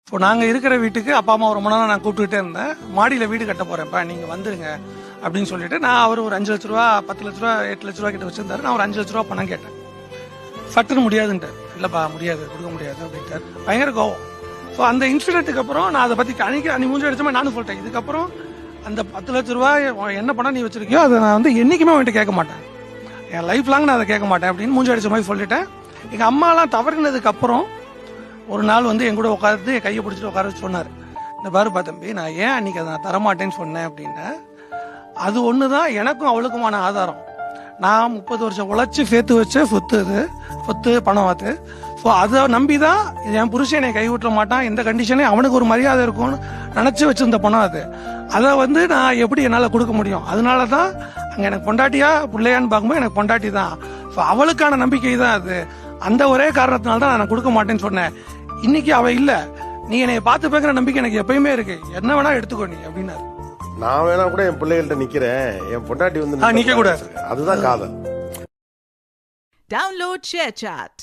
இப்போ நாங்கள் இருக்கிற வீட்டுக்கு அப்பா அம்மா ரொம்ப நாள் நான் கூப்பிட்டுக்கிட்டே இருந்தேன். மாடியில் வீடு கட்ட போகிறேன்ப்பா நீங்கள் வந்துருங்க அப்படின்னு சொல்லிட்டு நான் அவர் ஒரு 5 லட்ச ரூபா 10 லட்ச ரூபா 8 லட்ச ரூபா கிட்ட வச்சிருந்தாரு. நான் ஒரு 5 லட்ச ரூபா பணம் கேட்டேன். சட்டுன்னு முடியாதுன்ட்டு, இல்லைப்பா முடியாது, கொடுக்க முடியாது அப்படின்ட்டு பயங்கர கோவம். ஸோ அந்த இன்சிடென்ட்டுக்கு அப்புறம் நான் அதை பற்றி அன்னைக்கு மூஞ்சி அடிச்ச மாதிரி நானும் சொல்லிட்டேன். இதுக்கப்புறம் அந்த 10 லட்ச ரூபா என்ன பணம் நீ வச்சிருக்கியோ அதை நான் வந்து என்றைக்குமே அவன்கிட்ட கேட்க மாட்டேன், என் லைஃப் லாங் நான் அதை கேட்க மாட்டேன் அப்படின்னு மூஞ்சி அடிச்ச மாதிரி சொல்லிட்டேன். எங்கள் அம்மாலாம் தவறினதுக்கு அப்புறம் ஒரு நாள் வந்து என் கூட உட்காந்து என் கையை பிடிச்சிட்டு உட்கார வச்சு சொன்னார், இந்த பாருப்பா தம்பி, நான் ஏன் அன்னைக்கு அதை நான் தரமாட்டேன்னு சொன்னேன் அப்படின்னு. அது ஒன்று தான் எனக்கும் அவளுக்குமான ஆதாரம். நான் 30 வருஷம் உழைச்சி சேர்த்து வச்ச சொத்து பணம் அது. ஸோ அதை நம்பி தான் என் புருஷன் என்னை கைவிட்ட மாட்டான், எந்த கண்டிஷனையும் அவனுக்கு ஒரு மரியாதை இருக்கும்னு நினச்சி வச்சிருந்த பணம் அது. அதை வந்து நான் எப்படி என்னால் கொடுக்க முடியும்? அதனால தான் அங்கே எனக்கு பொண்டாட்டியா பிள்ளையான்னு பார்க்கும்போது எனக்கு பொண்டாட்டி தான். ஸோ அவளுக்கான நம்பிக்கை தான் அது. அந்த ஒரே காரணத்தினால தான் நான் கொடுக்க மாட்டேன்னு சொன்னேன். இன்னைக்கு அவ இல்ல, நீ என்னை பார்த்து பேக்கிற நம்பிக்கை எனக்கு எப்பயுமே இருக்கு, என்ன வேணா எடுத்துக்கோ நீ அப்படின்னாரு. நான் வேணா கூட என் பிள்ளைகள்ட்ட நிக்கிறேன், என் பொண்டாட்டி வந்து நிக்க கூடாது. அதுதான் காதல். Download ShareChat.